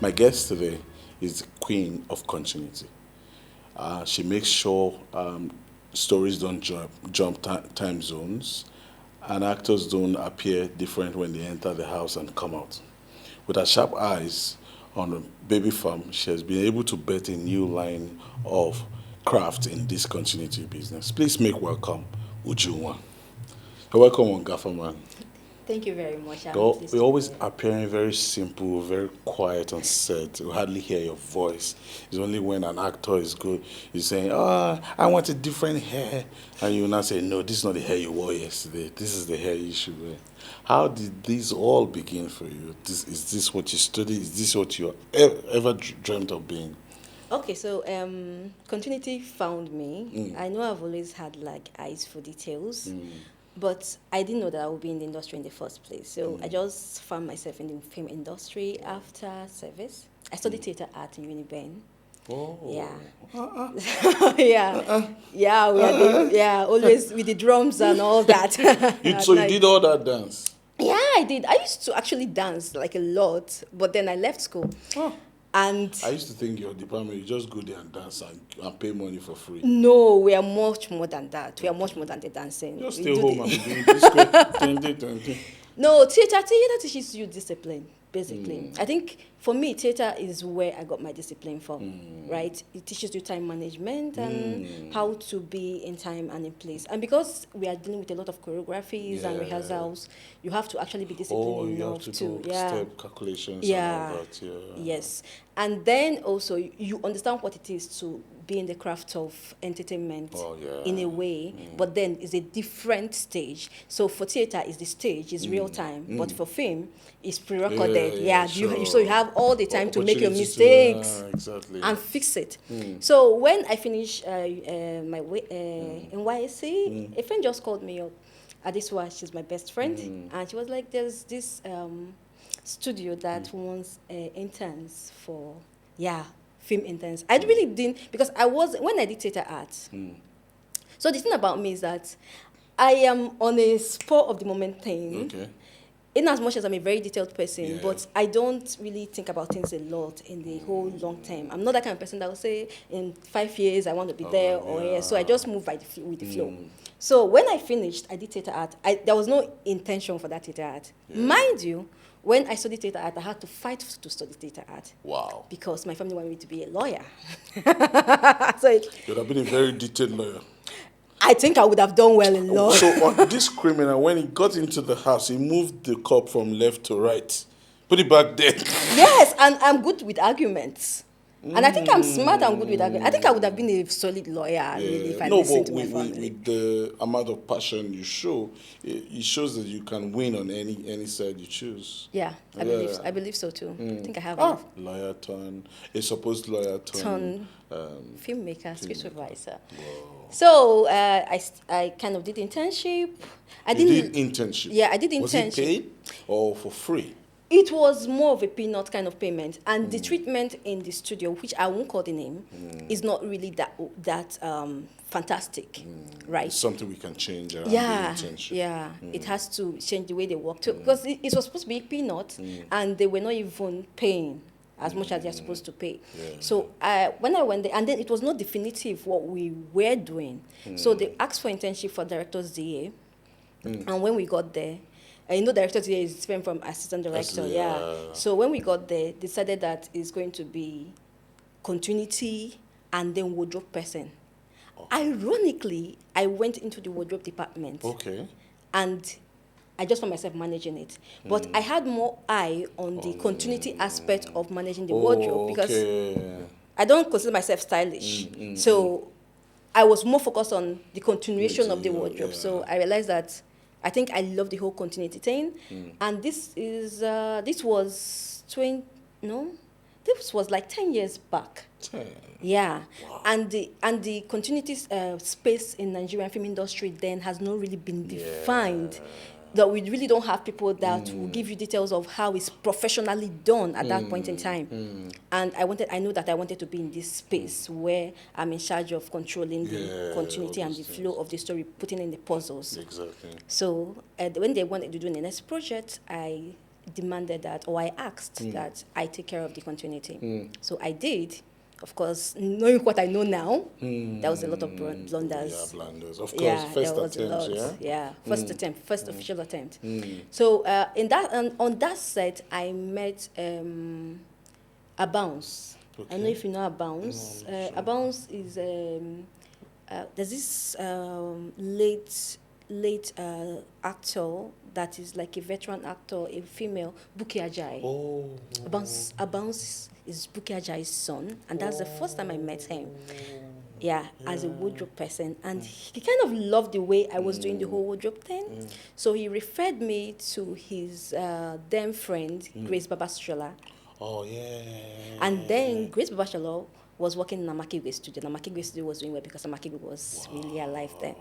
My guest today is the queen of continuity. She makes sure stories don't jump time zones, and actors don't appear different when they enter the house and come out. With her sharp eyes on a baby farm, she has been able to bet a new line of craft in this continuity business. Please make welcome UJUNWA. You're welcome on Gafferman. Thank you very much. We always appearing very simple, very quiet on set. You hardly hear your voice. It's only when an actor is good, you're saying, "Oh, I want a different hair," and you now say, "No, this is not the hair you wore yesterday. This is the hair you should wear." How did this all begin for you? Is this what you studied? Is this what you ever dreamt of being? Okay, so continuity found me. I know I've always had like eyes for details. But I didn't know that I would be in the industry in the first place. So I just found myself in the film industry after service. I studied theater art in UNIBEN. Oh. Yeah. Yeah, always with the drums and all that. So you did all that dance? Yeah, I did. I used to actually dance like a lot, but then I left school. Oh. And I used to think your department, you just go there and dance and pay money for free. No, we are much more than that. We are much more than the dancing. Just stay home and be doing disco. No, theater teaches you discipline, basically. I think for me, theater is where I got my discipline from, right? It teaches you time management and how to be in time and in place. And because we are dealing with a lot of choreographies and rehearsals, you have to actually be disciplined enough to do step calculations and all that. Yeah. Yes. And then also you understand what it is to be in the craft of entertainment in a way, but then it's a different stage. So for theater, is the stage, is real time, but for film, it's pre-recorded. So you have all the time to make your mistakes and fix it. So when I finished my NYSC, a friend just called me up. Adiswa, she's my best friend, and she was like, "There's this studio that wants interns for film interns." I really didn't, because when I did theater arts. So the thing about me is that I am on a spur of the moment thing. Okay. In as much as I'm a very detailed person, but I don't really think about things a lot in the whole long term. I'm not that kind of person that will say in 5 years I want to be there or here. So I just move with the flow. So when I finished, I did theater art. There was no intention for that theater art. Mind you, when I studied theater art, I had to fight to study theater art. Wow. Because my family wanted me to be a lawyer. You'd have been a very detailed lawyer. I think I would have done well in law. So this criminal, when he got into the house, he moved the cup from left to right. Put it back there. Yes, and I'm good with arguments. And I think I'm smart and good with arguments. I think I would have been a solid lawyer really, if I listened to my family. With the amount of passion you show, it shows that you can win on any side you choose. Yeah, I believe so too. I think I have lawyer turn, a supposed lawyer turn. Filmmaker, Script Supervisor. Wow. So I kind of did internship. Did internship? Yeah, I did internship. Was it paid or for free? It was more of a peanut kind of payment, and the treatment in the studio, which I won't call the name, is not really that fantastic, right? It's something we can change around the internship. Yeah. It has to change the way they work too, because it was supposed to be peanut, and they were not even paying as much as they're supposed to pay. So when I went there, and then it was not definitive what we were doing. So they asked for internship for director's DA, and when we got there, director's DA is different from assistant director. So when we got there, decided that it's going to be continuity and then wardrobe person. Ironically, I went into the wardrobe department. Okay. And I just found myself managing it. But I had more eye on the continuity aspect of managing the wardrobe, because I don't consider myself stylish. So I was more focused on the continuation of the wardrobe. So I realized that I think I love the whole continuity thing. And this was like 10 years back. 10. Yeah. Wow. And the continuity space in Nigerian film industry then has not really been defined. That we really don't have people that will give you details of how it's professionally done at that point in time. And I knew that I wanted to be in this space where I'm in charge of controlling the continuity and the flow of the story, putting in the puzzles. Exactly. So when they wanted to do the next project, I demanded that, or I asked that I take care of the continuity. So I did. Of course, knowing what I know now, there was a lot of blunders. Yeah, blunders. Of course, Yeah, first there was attempt, a lot. yeah? First attempt, first official attempt. So in that on that set, I met a bounce. Okay. I don't know if you know a bounce. No, I'm not sure. A bounce is there's this late actor that is like a veteran actor, a female, Buki Ajayi. Oh. A bounce is Buki Ajayi's son, and that's the first time I met him. Yeah, as a wardrobe person, and he kind of loved the way I was doing the whole wardrobe thing. So he referred me to his then friend, Grace Babastrola. Oh, yeah. And then Grace Babastrola was working in Amakigwe studio. Amakigwe studio was doing well because Amakigwe was really alive then.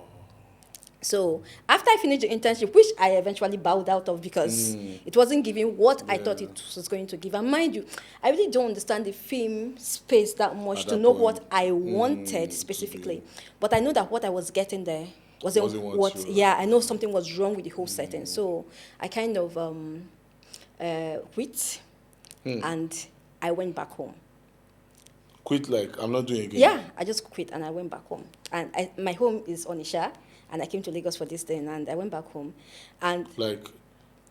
So after I finished the internship, which I eventually bowed out of because it wasn't giving what I thought it was going to give. And mind you, I really don't understand the film space that much to know what I wanted specifically. But I know that what I was getting there wasn't what. Yeah, I know something was wrong with the whole setting. So I kind of quit, and I went back home. Quit like, I'm not doing it again? Yeah, I just quit and I went back home. And my home is Onisha. And I came to Lagos for this thing, and I went back home. And like,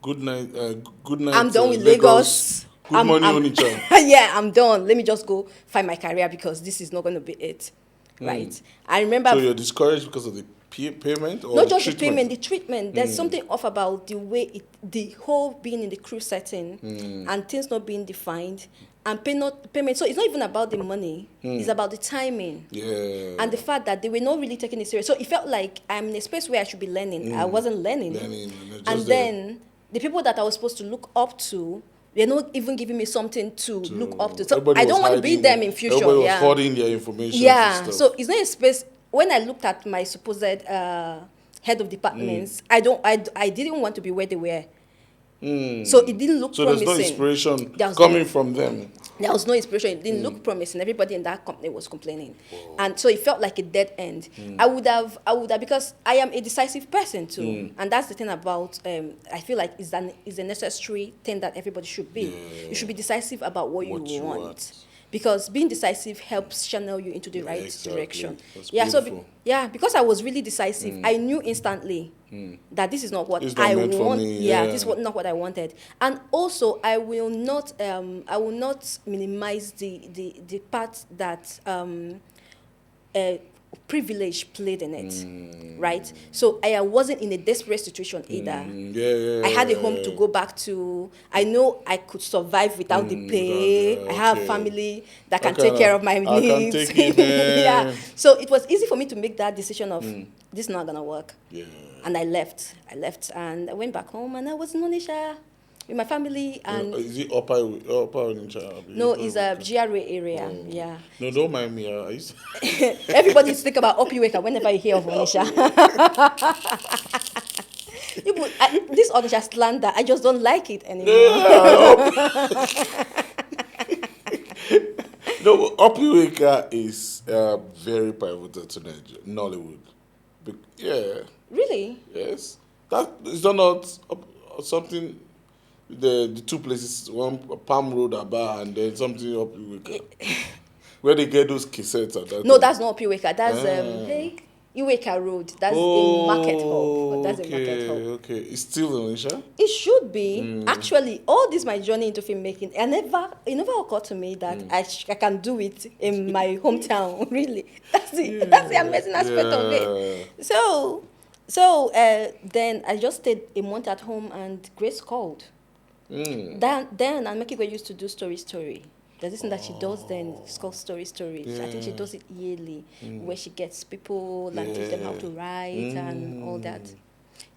good night. I'm done with Lagos. Good morning, Onitsha. Yeah, I'm done. Let me just go find my career because this is not going to be it, right? I remember. So you're discouraged because of the payment, or not just treatment? the payment, the treatment. There's something off about the way the whole being in the crew setting and things not being defined. And payment. So it's not even about the money. It's about the timing. Yeah. And the fact that they were not really taking it serious. So it felt like I'm in a space where I should be learning. I wasn't learning. And then the people that I was supposed to look up to, they're not even giving me something to look up to. So I don't want to be them in future. Everybody was hoarding their information. Yeah. And stuff. So it's not a space. When I looked at my supposed head of departments, I didn't want to be where they were. So it didn't look promising. So there's no inspiration coming from them. There was no inspiration. It didn't look promising. Everybody in that company was complaining. And so it felt like a dead end. I would have, because I am a decisive person too. And that's the thing about, I feel like is a necessary thing that everybody should be. Yeah. You should be decisive about what you want. Because being decisive helps channel you into the right direction. That's beautiful. Because I was really decisive. I knew instantly that this is not what I want. This is not what I wanted. And also, I will not minimize the part that privilege played in it, right? So I wasn't in a desperate situation either. I had a home to go back to. I know I could survive without the pay. I have family that can take care of my needs. I can take it, So it was easy for me to make that decision of this is not gonna work. Yeah. And I left and I went back home and I was in Onisha with my family. And is it upper Onitsha? No, it's a GRA area. Yeah. No, don't mind me. Everybody used to think about Opiweka whenever you hear of Onisha. This Onisha slander, I just don't like it anymore. No, Opiweka is very pivotal to Nollywood. Yeah. Really? Yes. That is not something. The two places, one Palm Road, Aba, and then something Opiweka. Where they get those cassettes at that. No, that's not Opiweka. That's Iweka Road. That's a market hub. That's a market hub. Okay. It's still in Onisha? It should be. Actually, all this my journey into filmmaking, it never occurred to me that I can do it in my hometown. Really, that's the amazing aspect of it. So then I just stayed a month at home, and Grace called. Then Amekigwe used to do story. There's this thing that she does then, it's called story. I think she does it yearly, where she gets people and teach them how to write and all that.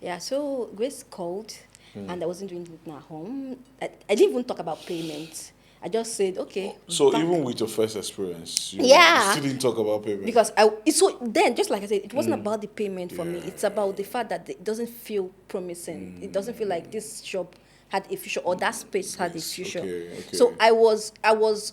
Yeah, so Grace called, and I wasn't doing it at home. I didn't even talk about payment. I just said, okay. So even with your first experience, you still didn't talk about payment? Because then, just like I said, it wasn't about the payment for me. It's about the fact that it doesn't feel promising. It doesn't feel like this job had a future, or that space had a future. Okay. So I was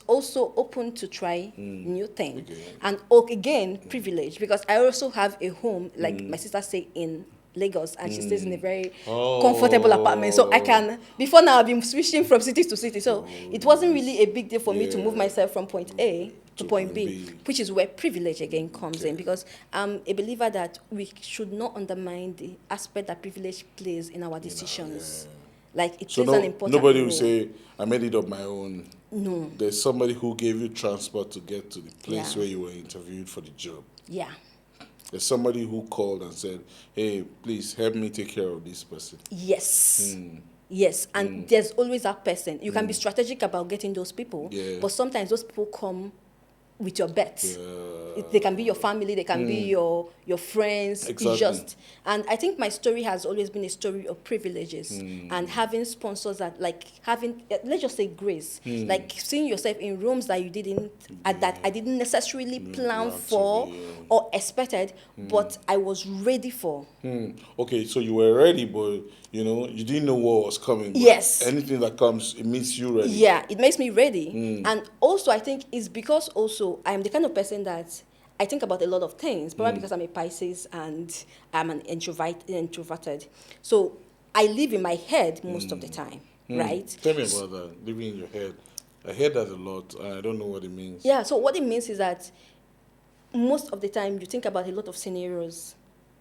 also open to try new things. And again, privilege, because I also have a home, like my sister say, in Lagos, and she stays in a very comfortable apartment. So I can, before now, I've been switching from city to city. So it wasn't really a big deal for me to move myself from point A to point B, which is where privilege again comes in, because I'm a believer that we should not undermine the aspect that privilege plays in our decisions. Like, it plays an important nobody role. will say, I made it up my own. No. There's somebody who gave you transport to get to the place where you were interviewed for the job. Yeah. There's somebody who called and said, hey, please help me take care of this person. Yes. Yes, and there's always that person. You can be strategic about getting those people, but sometimes those people come with your bets. They can be your family, they can be your friends. Exactly. And I think my story has always been a story of privileges and having sponsors that, like, having, let's just say, grace, like seeing yourself in rooms that you didn't, that I didn't necessarily plan for or expected, but I was ready for. Okay, so you were ready, but you didn't know what was coming. But yes. Anything that comes, it makes you ready. Yeah, it makes me ready. And also, I think it's because also I'm the kind of person that I think about a lot of things, probably because I'm a Pisces and I'm an introverted. So I live in my head most of the time, right? Tell me about that, living in your head. I hear that a lot. I don't know what it means. Yeah, so what it means is that most of the time you think about a lot of scenarios.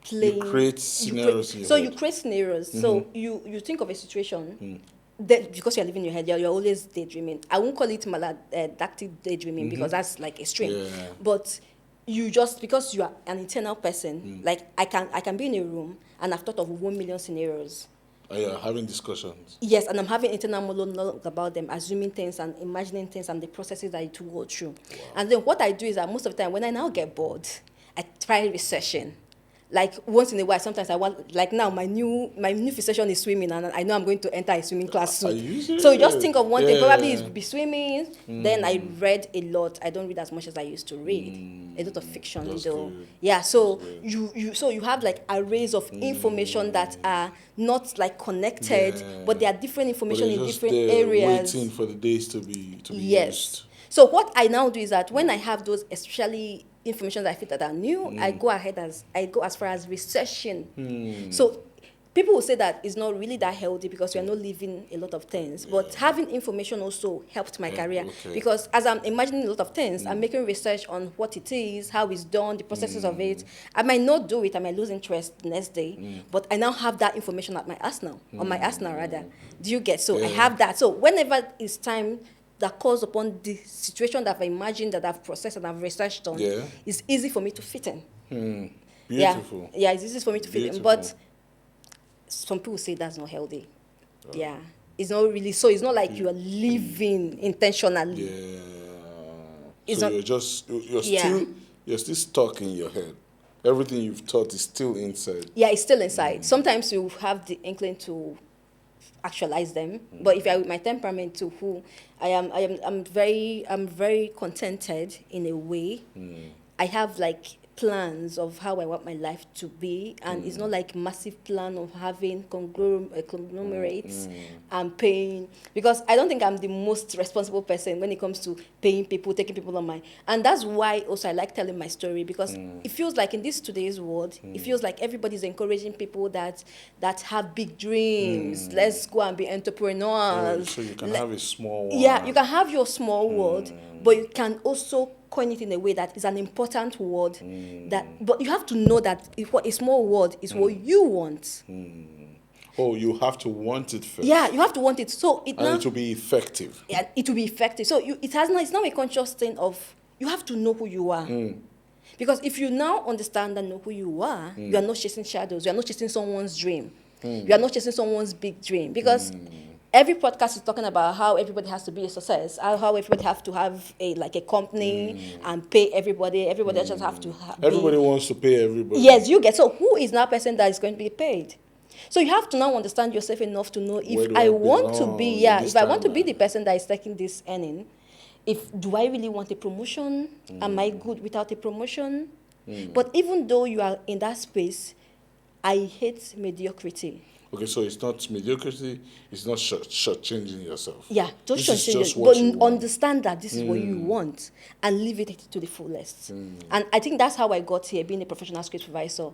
You create scenarios in your head. You create scenarios. So you think of a situation, that because you're living in your head, you're always daydreaming. I won't call it maladaptive daydreaming because that's like extreme. Yeah. But you just, because you are an internal person, like I can be in a room and I've thought of 1 million scenarios. Oh, yeah, having discussions. Yes, and I'm having internal monologue about them, assuming things and imagining things and the processes that it will go through. Wow. And then what I do is that most of the time when I now get bored, I try researching. Like once in a while, sometimes I want, like now, my new fixation is swimming, and I know I'm going to enter a swimming class soon. So you just think of one thing, probably is be swimming. Then I read a lot. I don't read as much as I used to read. A lot of fiction, though. Good. Yeah. So you have like arrays of information that are not like connected, but they are different information in different areas. Waiting for the days to be used. So what I now do is that when I have those, especially information that I feel that are new, I go as far as researching. So people will say that it's not really that healthy because we are not living a lot of things. But having information also helped my career because as I'm imagining a lot of things, I'm making research on what it is, how it's done, the processes of it. I might not do it, I might lose interest the next day, but I now have that information at my arsenal, on my arsenal rather. Do you get? So I have that. So whenever it's time that calls upon the situation that I've imagined, that I've processed and I've researched on, it's easy for me to fit in. Beautiful. Yeah, it's easy for me to fit in. But some people say that's not healthy. Yeah. It's not really, so it's not like you are living intentionally. Yeah. It's so not, you're still stuck in your head. Everything you've thought is still inside. Yeah, it's still inside. Sometimes you have the inkling to actualize them, but if I with my temperament to who I'm very contented in a way. I have like plans of how I want my life to be, and it's not like massive plan of having conglomerates and paying, because I don't think I'm the most responsible person when it comes to paying people, taking people on my, and that's why also I like telling my story, because it feels like in this today's world, it feels like everybody's encouraging people that have big dreams. Let's go and be entrepreneurs. So you can have a small world. Yeah, you can have your small world, but you can also coin it in a way that is an important word. But you have to know that what a small word is what you want. Oh, you have to want it first. Yeah, you have to want it. So it will be effective. Yeah, it will be effective. So it's not a conscious thing of, you have to know who you are. Because if you now understand and know who you are, you are not chasing shadows. You are not chasing someone's dream. You are not chasing someone's big dream. Because every podcast is talking about how everybody has to be a success, how everybody have to have a company and pay everybody. Everybody just have to everybody wants to pay everybody. Yes, you get. So who is now person that is going to be paid? So you have to now understand yourself enough to know if I want to be, if I want to be the person that is taking this earning, do I really want a promotion? Am I good without a promotion? But even though you are in that space, I hate mediocrity. Okay, so it's not mediocrity, it's not short-changing yourself. Yeah, This is just but what you want. understand that this is what you want and live it to the fullest. And I think that's how I got here, being a professional script supervisor.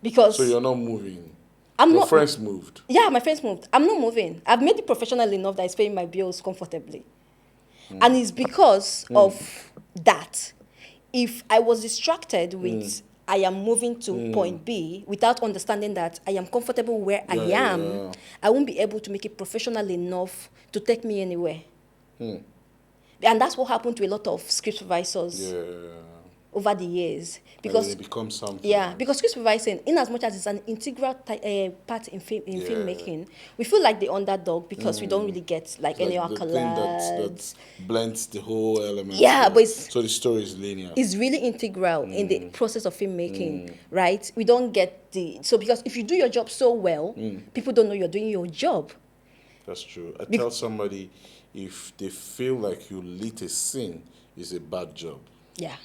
Because So you're not moving. I'm Your not. friends moved. Yeah, my friends moved. I'm not moving. I've made it professional enough that it's paying my bills comfortably. And it's because of that. If I was distracted with I am moving to point B without understanding that I am comfortable where I am, I won't be able to make it professional enough to take me anywhere. And that's what happened to a lot of script supervisors over the years. Because they become something. Yeah, because script supervising, in as much as it's an integral part in filmmaking, we feel like the underdog because we don't really get any accolades. That blends the whole element. Yeah, but so the story is linear. It's really integral in the process of filmmaking, right? We don't get because if you do your job so well, people don't know you're doing your job. That's true. I tell somebody, if they feel like you lit a scene, it's a bad job. Yeah.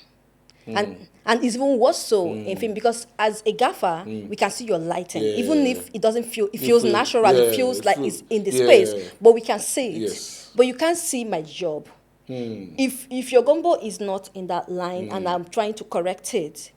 And it's even worse so in film because as a gaffer, we can see your lighting. Even if it doesn't feel, it feels natural, it feels like it's in the space, but we can see it. Yes. But you can't see my job. If your gumbo is not in that line and I'm trying to correct it,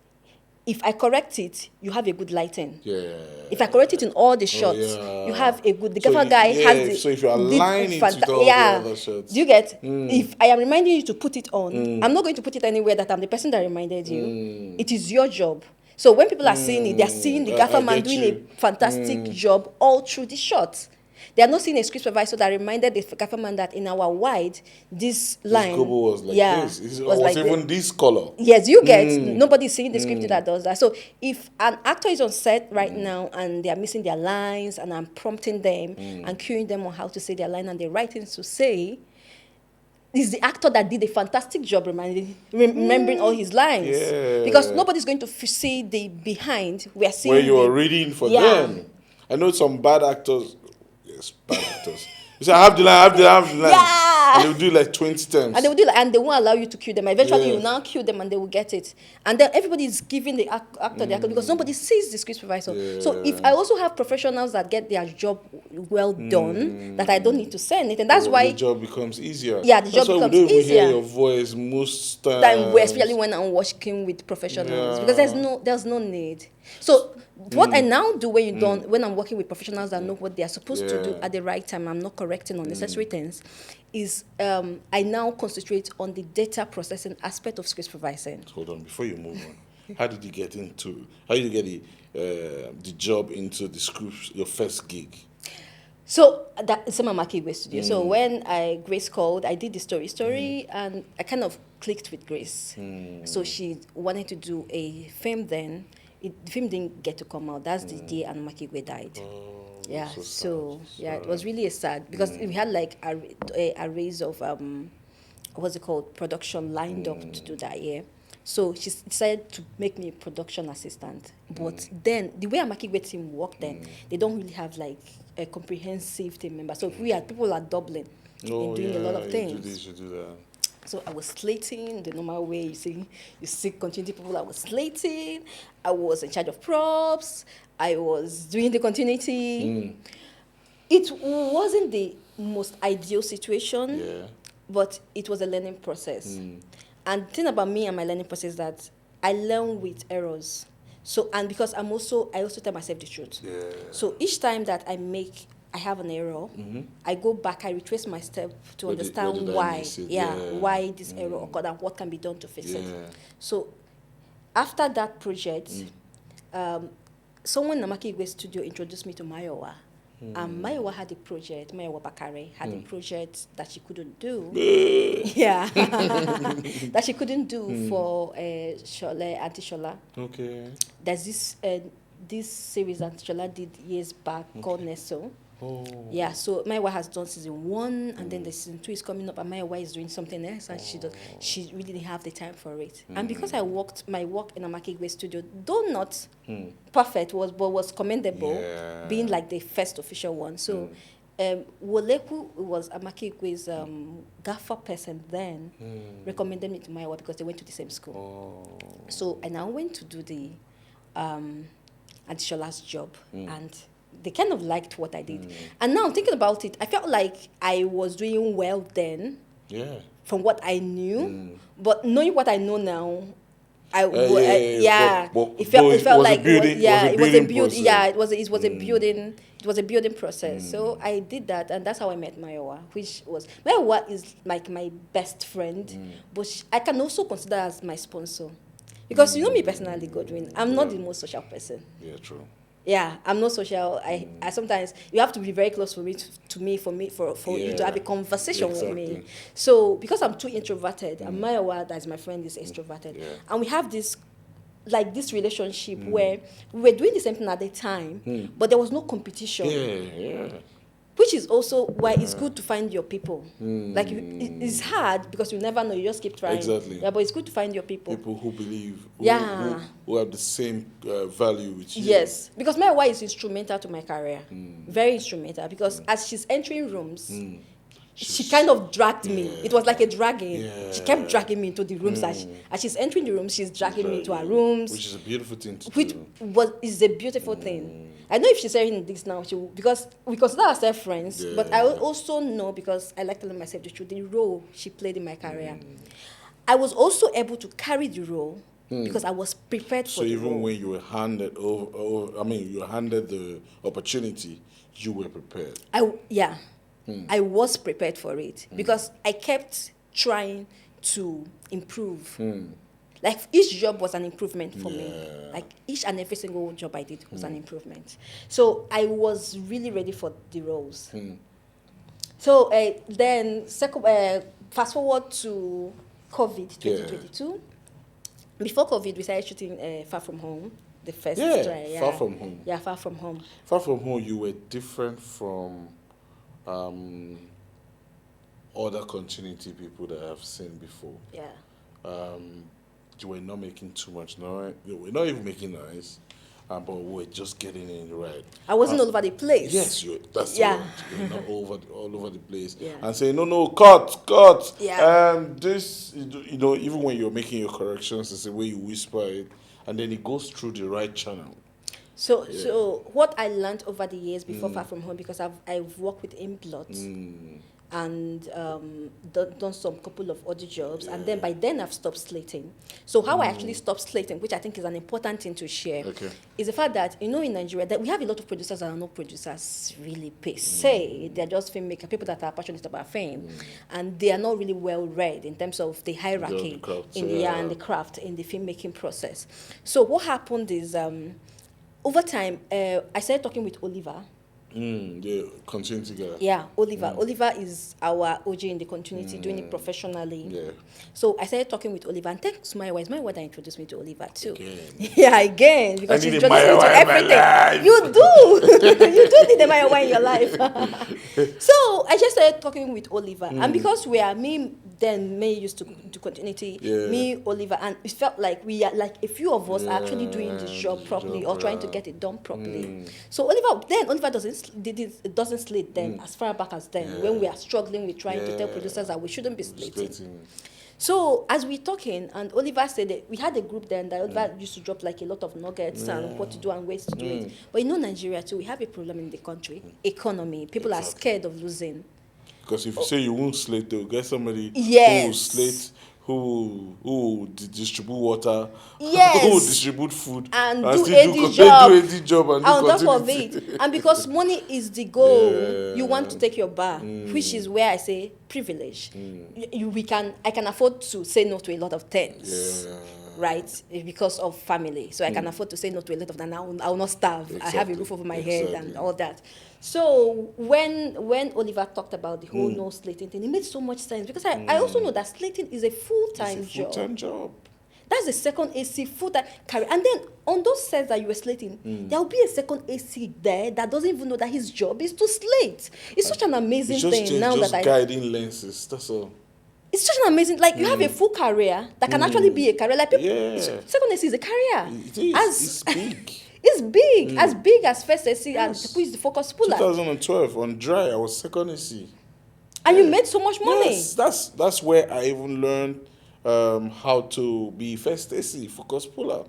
if I correct it, you have a good lighting. If I correct it in all the shots, you have a good. The gaffer guy has the. So if you align it with all the other shots, do you get? If I am reminding you to put it on, I'm not going to put it anywhere that I'm the person that reminded you. It is your job. So when people are seeing it, they are seeing the gaffer man doing a fantastic job all through the shot. They are not seeing a script supervisor that reminded the gaffer man that in our wide, this line. This was like this. It was like even this color. Yes, you get. Nobody's seeing the script that does that. So if an actor is on set right now and they are missing their lines and I'm prompting them and cueing them on how to say their line and the right things to say, is the actor that did a fantastic job remembering all his lines. Yeah. Because nobody's going to see the behind. We are seeing where you are reading for them. I know some bad actors. Yes, bad actors. You say, I have the line. Yeah. And they'll do like 20 times. And they will do and they won't allow you to cue them. Eventually, you will now cue them and they will get it. And then everybody is giving the actor the actor because nobody sees the script supervisor. So if I also have professionals that get their job well done, that I don't need to say anything, that's why the job becomes easier. Yeah, the job becomes easier. We don't even hear your voice most times. Especially when I'm working with professionals, because there's no need. So what I now do when I'm working with professionals that know what they are supposed to do at the right time, I'm not correcting unnecessary things, is I now concentrate on the data processing aspect of script supervising. Hold on, before you move on, how did you get the job into the script, your first gig? So that's my Makigwe studio. So when Grace called, I did the story, and I kind of clicked with Grace. So she wanted to do a film then. The film didn't get to come out. That's the day Anna Makigwe died. Yeah, so it was really sad because we had like a raise of what's it called, production lined up to do that year. So she decided to make me a production assistant. But then the way Amakigwe team worked then, they don't really have like a comprehensive team member. So people are doubling in doing a lot of things. You do that. So I was slating the normal way you see continuity people. I was slating. I was in charge of props. I was doing the continuity. It wasn't the most ideal situation, but it was a learning process. And the thing about me and my learning process is that I learn with errors. So, and because I also tell myself the truth. So each time that I have an error, I go back, I retrace my step to understand why this error occurred and what can be done to fix it. So after that project, someone in Namaki Igwe studio introduced me to Mayowa. And Mayowa had a project, Mayowa Bakare had a project that she couldn't do. That she couldn't do for Shole, Auntie Shola. Okay. There's this series Auntie Shola did years back called Neso. Yeah, so Mayowa has done season 1 and then the season 2 is coming up and Mayowa is doing something else and she really didn't have the time for it. And because my work in Amaki Igwe studio, though not perfect, was commendable, being like the first official one. So Woleku was Amaki Igwe's gaffer person then, recommended me to Mayowa because they went to the same school. So I now went to do the Auntie Shola's job and they kind of liked what I did. And now thinking about it, I felt like I was doing well then. Yeah. From what I knew, but knowing what I know now, it felt like it was a building process. So I did that, and that's how I met Mayowa, which was Mayowa is like my best friend, but I can also consider as my sponsor, because you know me personally, Godwin, I'm not the most social person. Yeah, true. Yeah, I'm not social. I sometimes you have to be very close for you to have a conversation with me. So because I'm too introverted, and Mayowa, that's my friend, is extroverted, and we have this relationship where we were doing the same thing at the time, but there was no competition. Which is also why it's good to find your people. It's hard because you never know. You just keep trying. Exactly. Yeah, but it's good to find your people. People who believe. Who have the same value with you. Yes, because my wife is instrumental to my career. Very instrumental, because as she's entering rooms, she kind of dragged me. It was like a dragging. Yeah. She kept dragging me into the rooms. As she's entering the room, she's dragging me into her rooms. Which is a beautiful thing to do. Which is a beautiful thing. I know if she's hearing this now, because we consider ourselves friends, but I also know, because I like telling myself the truth, the role she played in my career. I was also able to carry the role because I was prepared for the role. So even when you were handed you were handed the opportunity, you were prepared. I was prepared for it because I kept trying to improve. Like each job was an improvement for me. Like each and every single job I did was an improvement. So I was really ready for the roles. So then fast forward to COVID 2022. Before COVID, we started shooting Far From Home. The first try. Far From Home. Yeah, Far From Home. Far From Home, you were different from other continuity people that I've seen before. Yeah. You were not making too much noise. You were not even making noise, but we were just getting it right. I wasn't all over the place. Yes, that's yeah. You're not all over the place. Yeah. And saying, no, cut. Yeah. And this, even when you're making your corrections, it's the way you whisper it, and then it goes through the right channel. So what I learned over the years before Far From Home, because I've worked with Implot and done some couple of other jobs, and then by then I've stopped slating. So how I actually stopped slating, which I think is an important thing to share, is the fact that in Nigeria that we have a lot of producers that are not producers really per se. They're just filmmakers, people that are passionate about fame, and they are not really well read in terms of the hierarchy and the craft in the filmmaking process. So what happened is over time I started talking with Oliver. The continuity guy. Yeah, Oliver. Oliver is our OG in the continuity, doing it professionally. Yeah. So I started talking with Oliver, and thanks to my wife that introduced me to Oliver too. Again. Because she introduced me to everything. You do. You do need a Mayowa in your life. So I just started talking with Oliver, and because May used to do continuity, me, Oliver, and it felt like we are like a few of us are actually doing this job properly or trying to get it done properly. So Oliver doesn't slate then as far back as then when we are struggling with trying to tell producers that we shouldn't be slating. So as we're talking, and Oliver said that we had a group then that Oliver used to drop like a lot of nuggets and what to do and ways to do it. But Nigeria too, we have a problem in the country, economy. People are scared of losing. Because if you say you won't slate, they'll get somebody who will slate, who will distribute water, who will distribute food, and do AD job and on top of it. And because money is the goal, you want to take your bar, which is where I say privilege. I can afford to say no to a lot of things. Right, because of family, so I can afford to say no to a lot of that. I will not starve. I have a roof over my head and all that. So when Oliver talked about the whole no slating thing, it made so much sense because I also know that slating is a full-time job. That's the second AC full-time career. And then on those sets that you were slating, there will be a second AC there that doesn't even know that his job is to slate. It's such an amazing thing now that guiding lenses. That's all. It's such an amazing, like you have a full career that can actually be a career. Like people, second AC is a career. It is. It's big. It's big, as big as first AC, and who is the focus puller. 2012 on Dry, I was second AC. And you made so much money. Yes, that's where I even learned how to be first AC, focus puller.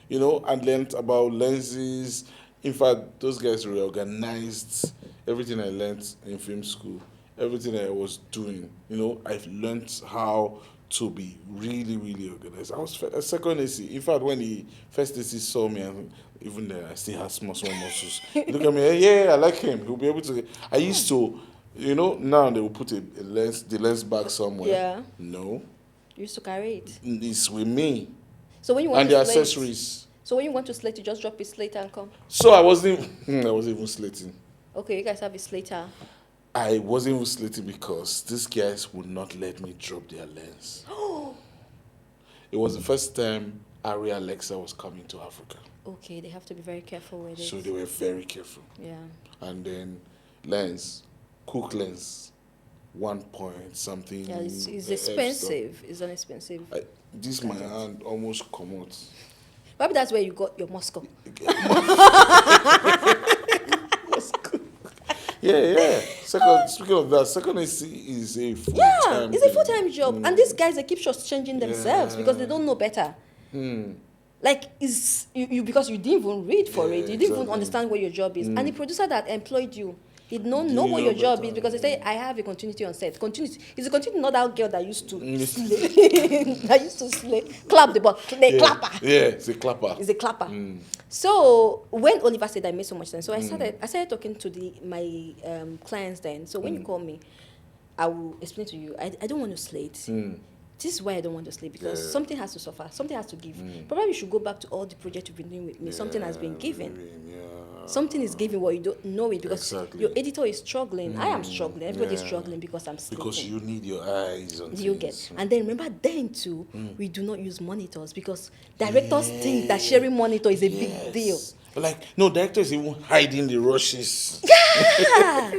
And learned about lenses, In fact, those guys reorganized everything I learned in film school, everything I was doing. I've learned how to be really, really organized. I was a second AC. In fact, when the first AC saw me, and even then I still had small muscles. Look at me, hey, yeah, I like him. He'll be able to. I used to, now they will put the lens back somewhere. Yeah. No. You used to carry it. It's with me. So when you want and to the slate, accessories. So when you want to slate, you just drop a slater and come. So I wasn't even slating. Okay, you guys have a slater. I wasn't even slating because these guys would not let me drop their lens. It was the first time Ari Alexa was coming to Africa. Okay, they have to be very careful with it. So they were very careful. Yeah. And then lens, Cook lens, 1 point something. Yeah, it's expensive. It's inexpensive. This my hand almost come out. Maybe that's where you got your Moscow. Yeah. Speaking of that, second AC is a full-time. Yeah, it's a full-time job. And these guys, they keep changing themselves because they don't know better. Like, it's you because you didn't even read for it. You didn't even understand what your job is. And the producer that employed you, he don't know what your job is because they say, I have a continuity on set. Continuity. Is a continuity not that girl that used to slay? That used to slay. Clap the ball. Clapper. Yeah, it's a clapper. It's a clapper. So when Oliver said I made so much sense, so I started talking to my clients then. So when you call me, I will explain to you, I don't want to slate. This is why I don't want to sleep, because something has to suffer, something has to give. Probably you should go back to all the projects you've been doing with me. Something has been given. Something is given what you don't know it, because your editor is struggling. I am struggling. Everybody's struggling because I'm sleeping. Because you need your eyes on Do you get? And then remember then too, we do not use monitors because directors think that sharing monitor is a big deal. Like, no, directors even hiding the rushes. Yeah!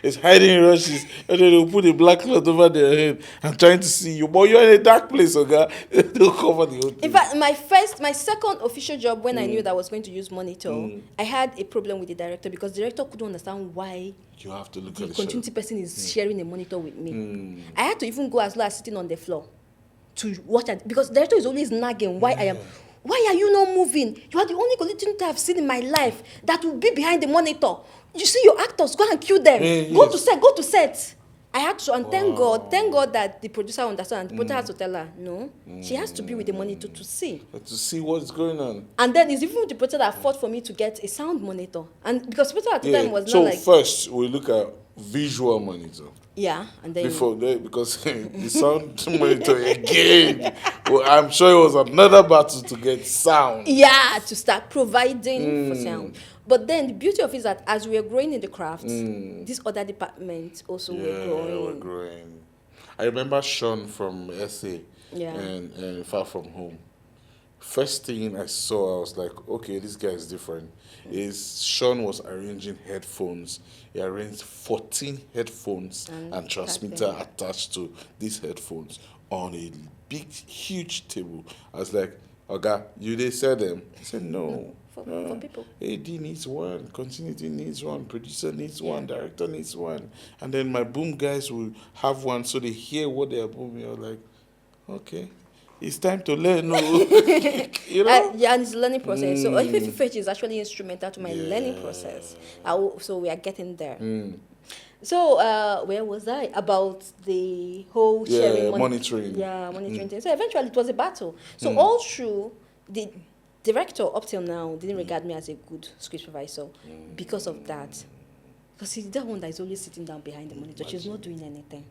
It's hiding the rushes. And then they'll put a black cloth over their head and trying to see you. But you're in a dark place, okay? They'll cover the whole thing. In fact, my second official job, when I knew that I was going to use monitor, I had a problem with the director because the director couldn't understand why you have to look the at the continuity person is sharing a monitor with me. I had to even go as low as sitting on the floor to watch it, because the director is always nagging why I am. Why are you not moving? You are the only colleague I've seen in my life that will be behind the monitor. You see your actors, go and cue them. Go to set. I had to, and thank God that the producer understood, and the producer has to tell her, no, she has to be with the monitor to see. To see what's going on. And then it's even the producer that fought for me to get a sound monitor. And because the producer at the time was not like... So first, we look at visual monitor. Yeah, and then... Before that, because the sound monitor again, well, I'm sure it was another battle to get sound. Yeah, to start providing for sound. But then the beauty of it is that as we were growing in the craft, these other departments also were growing. I remember Sean from SA and Far From Home. First thing I saw, I was like, okay, this guy is different. Sean was arranging headphones. He arranged 14 headphones and transmitter attached to these headphones on a big, huge table. I was like, okay, you they sell them? He said, no. For people. AD needs one, continuity needs one, producer needs one, director needs one. And then my boom guys will have one so they hear what they are booming. I was like, okay. It's time to learn. You know? And it's a learning process. So FFH is actually instrumental to my learning process. So we are getting there. So where was I? About the whole sharing monitoring. Monitoring thing. So eventually it was a battle. So all through, the director up till now didn't regard me as a good script supervisor because of that. Because he's that one that is always sitting down behind the monitor. She's not doing anything.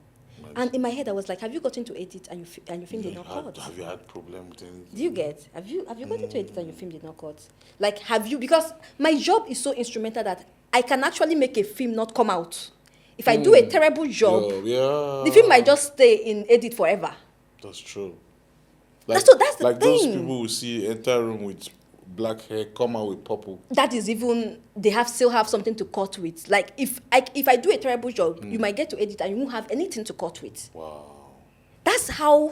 And in my head, I was like, have you gotten to edit and your film did not cut? Have you had problem with anything? Do you get? Have you gotten to edit and your film did not cut? Like, have you? Because my job is so instrumental that I can actually make a film not come out. If I do a terrible job, the film might just stay in edit forever. That's true. That's the thing. Those people who see enter room with black hair, come out with purple. That is even, they still have something to cut with. Like, if I do a terrible job, you might get to edit and you won't have anything to cut with. Wow. That's how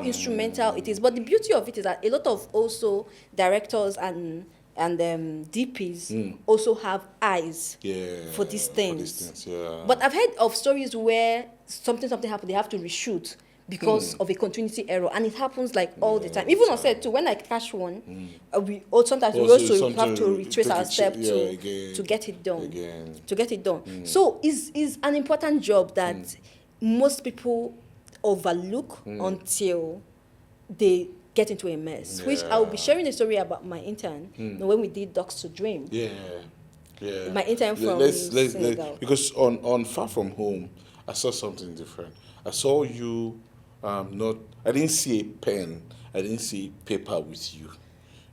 instrumental it is. But the beauty of it is that a lot of also directors and DPs also have eyes for these things. Yeah. But I've heard of stories where something happened, they have to reshoot because of a continuity error, and it happens like all the time. Even on set too, when I catch one, sometimes we also have to retrace our step to get it done. To get it done. So is an important job that most people overlook until they get into a mess. Which I will be sharing a story about my intern when we did Docs to Dream. Yeah. My intern from Senegal. Because on Far From Home, I saw something different. I saw you I didn't see a pen, I didn't see paper with you.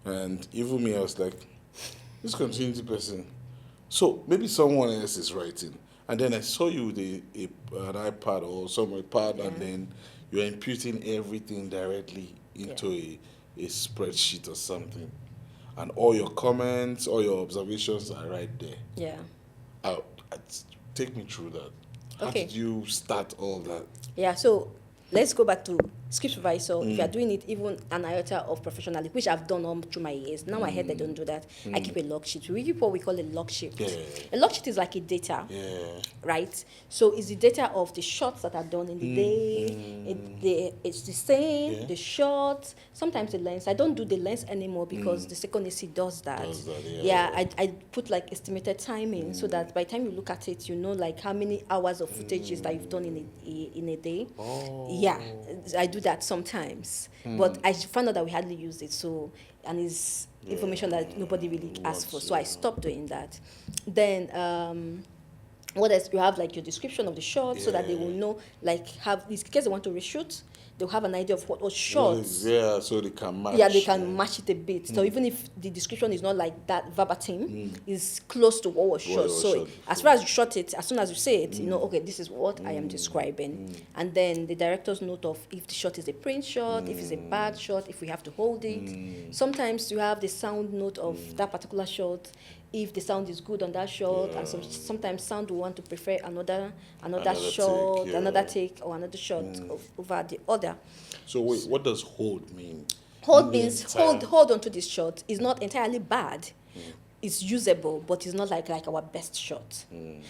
And even me, I was like, this continuity person. So maybe someone else is writing. And then I saw you with an iPad or some iPad, and then you're imputing everything directly into a spreadsheet or something. And all your comments, all your observations are right there. Yeah. Take me through that. How Okay. did you start all that? Yeah, so let's go back to Script Supervisor. If you are doing it, even an iota of professionalism, which I've done all through my years. Now I heard I don't do that. I keep a log sheet. We keep what we call a log sheet. A log sheet is like a data, right? So it's the data of the shots that are done in the day. It's the same, the shots, sometimes the lens. I don't do the lens anymore because the second AC does that. I put like estimated timing so that by the time you look at it, you know like how many hours of footages that you've done in a day. Yeah, I do that sometimes, but I found out that we hardly use it. So, and it's information that nobody really asked for. So I stopped doing that. Then, what else? You have like your description of the shot so that they will know, like, have in case they want to reshoot, they'll have an idea of what shots. So they can match. Yeah, they can match it a bit. So even if the description is not like that verbatim, it's close to what was shot. So as far as you shot it, as soon as you say it, you know, okay, this is what I am describing. And then the director's note of if the shot is a print shot, if it's a bad shot, if we have to hold it. Sometimes you have the sound note of that particular shot, if the sound is good on that shot, and sometimes sound will want to prefer another shot, another take, or another shot over the other. So wait, what does hold mean? Hold means hold onto this shot. Is not entirely bad. It's usable, but it's not like our best shot.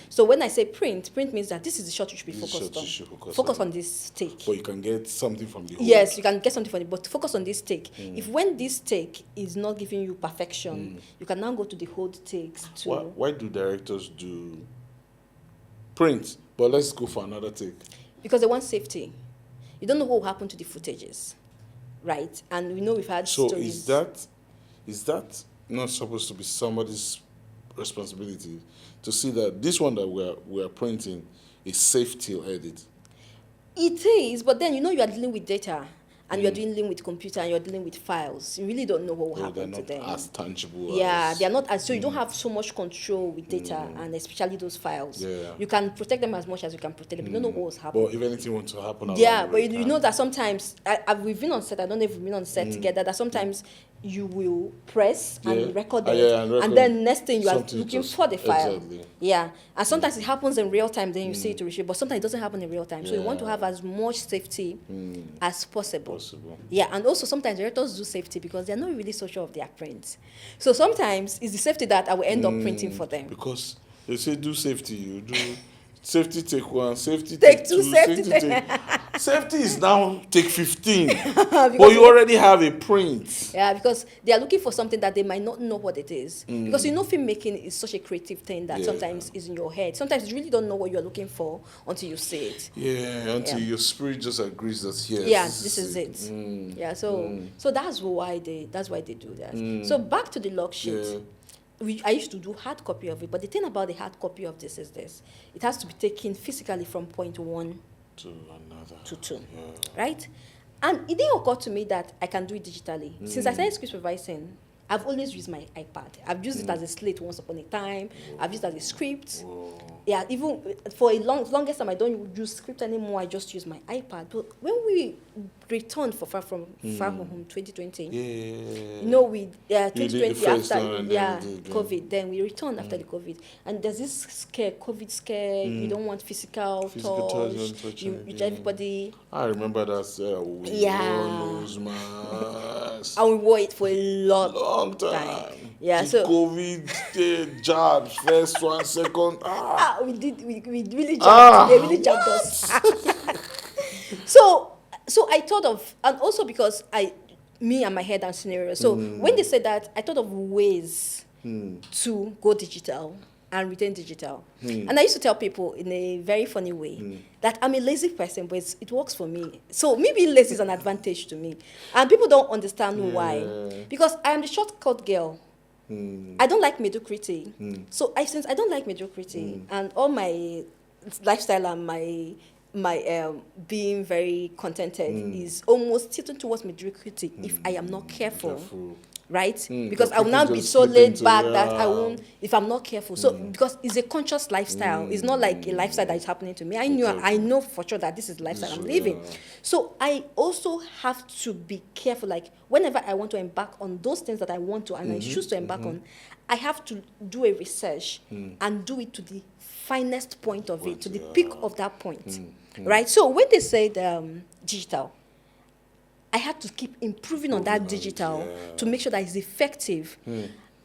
So when I say print means that this is the shot you should be focused on. Focus on this take. But you can get something from the hold. Yes, you can get something from it, but focus on this take. If when this take is not giving you perfection, you can now go to the hold takes too. Why do directors do print? But let's go for another take. Because they want safety. You don't know what will happen to the footages, right? And we know we've had stories. So is that not supposed to be somebody's responsibility to see that this one that we're printing is safe till edit? It is, but then you are dealing with data, and you're dealing with computer, and you're dealing with files. You really don't know what will happen to them. They're not as tangible. They're not so you don't have so much control with data, and especially those files. You can protect them as much as you can protect them. You don't know what will happen. But if anything wants to happen, but you know that sometimes we've been on set. I don't know if we've been on set together. That sometimes you will press and record it, and then next thing you are looking for the file. And sometimes it happens in real time. Then you see it to reshoot, but sometimes it doesn't happen in real time. So you want to have as much safety as possible. And also sometimes directors do safety because they're not really so sure of their print. So sometimes it's the safety that I will end up printing for them. Because they say do safety, you do safety take 1, safety take take 2, 2, safety take. Safety is now take 15, but you already have a print. Yeah, because they are looking for something that they might not know what it is. Because filmmaking is such a creative thing that sometimes is in your head. Sometimes you really don't know what you're looking for until you see it. Until your spirit just agrees that this is it. So that's why they do that. So back to the log sheet. I used to do hard copy of it, but the thing about the hard copy of this is this: it has to be taken physically from point 1 to another to 2, right? And it didn't occur to me that I can do it digitally. Since I started script supervising, I've always used my iPad. I've used it as a slate once upon a time. I've used it as a script. Even for a longest time, I don't use script anymore. I just use my iPad. But when we returned for Far From Home 2020, we 2020 after COVID, then we returned after the COVID, and there's this COVID scare. You don't want physical touch. You everybody. I remember that. Nose mask. And we wore it for a long time. COVID jabs, first one, second. We really jabbed. They really jabbed us. So So I thought of, and also because me and my head and scenario. So when they said that, I thought of ways to go digital and retain digital. And I used to tell people in a very funny way that I'm a lazy person, but it works for me. So me being lazy is an advantage to me. And people don't understand why. Because I am the shortcut girl. I don't like mediocrity. So since I don't like mediocrity and all my lifestyle and my being very contented is almost tilted towards mediocrity if I am not careful. Right? Because I will now be so laid back that I won't, if I'm not careful. So, because it's a conscious lifestyle. It's not like a lifestyle that is happening to me. I know for sure that this is the lifestyle I'm living. So, I also have to be careful. Like, whenever I want to embark on those things that I want to and I choose to embark on, I have to do a research and do it to the finest point of it, to the peak of that point. Right? So, when they say digital, I had to keep improving on that digital to make sure that it's effective.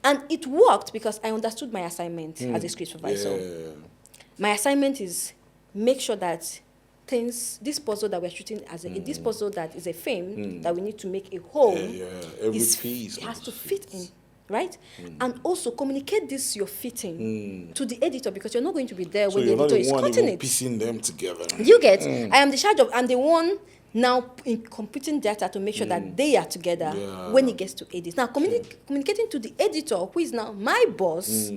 And it worked because I understood my assignment as a script supervisor. My assignment is make sure that this puzzle that we're shooting this puzzle that is a film that we need to make a whole, every piece it has to fit in. Right? And also communicate your fitting to the editor, because you're not going to be there when the editor is cutting it. Piecing them together. You get? I am the charge of, I'm the one now in computing data to make sure that they are together when it gets to edit. Now, communicating to the editor, who is now my boss,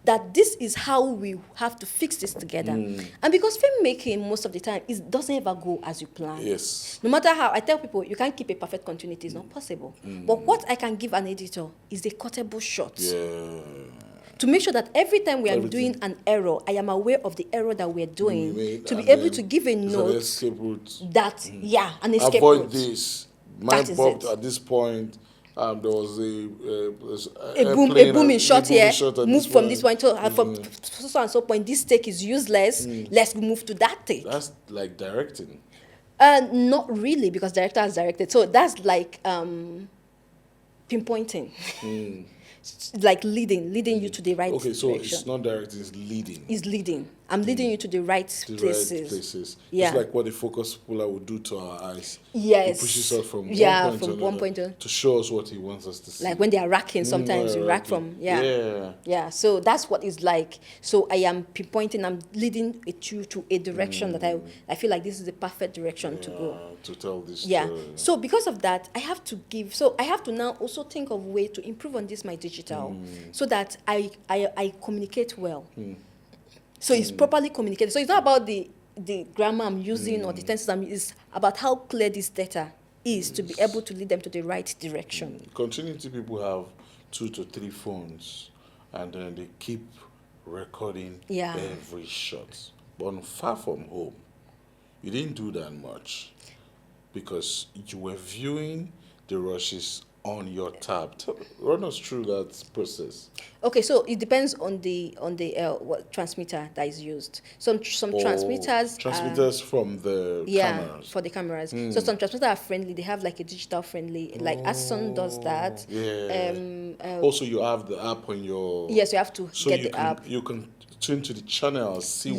that this is how we have to fix this together. And because filmmaking, most of the time, it doesn't ever go as you plan. Yes. No matter how, I tell people, you can't keep a perfect continuity. It's not possible. But what I can give an editor is a cuttable shot. To make sure that every time we are doing an error, I am aware of the error that we're doing, to be able to give a note that, an escape avoid route. This. Mine bobbed at this point. There was a booming shot here. Move from this point to from so and so point. This take is useless. Let's move to that take. That's like directing. Not really, because director has directed. So that's like pinpointing. Like leading you to the right direction. So it's not directing, it's leading. It's leading. I'm leading you to the right places. Right places. It's like what the focus puller would do to our eyes. Yes. He pushes us from one point to show us what he wants us to see. Like when they are racking, sometimes you rack from, So that's what it's like. So I am pinpointing, I'm leading you to a direction that I feel like this is the perfect direction to go. To tell this story. So because of that, I have to now also think of ways to improve on this, my digital, so that I communicate well. So it's properly communicated. So it's not about the grammar I'm using or the tenses I'm using. It's about how clear this data is to be able to lead them to the right direction. Continuity people have 2 to 3 phones, and then they keep recording every shot. But far from home, you didn't do that much because you were viewing the rushes on your tab. Run us through that process. Okay, so it depends on the what transmitter that is used. Some transmitters from the cameras. For the cameras. So some transmitters are friendly. They have like a digital friendly, like Asun does that. Also, you have the app on your. Yes, you have to get the app. You can tune to the channels, see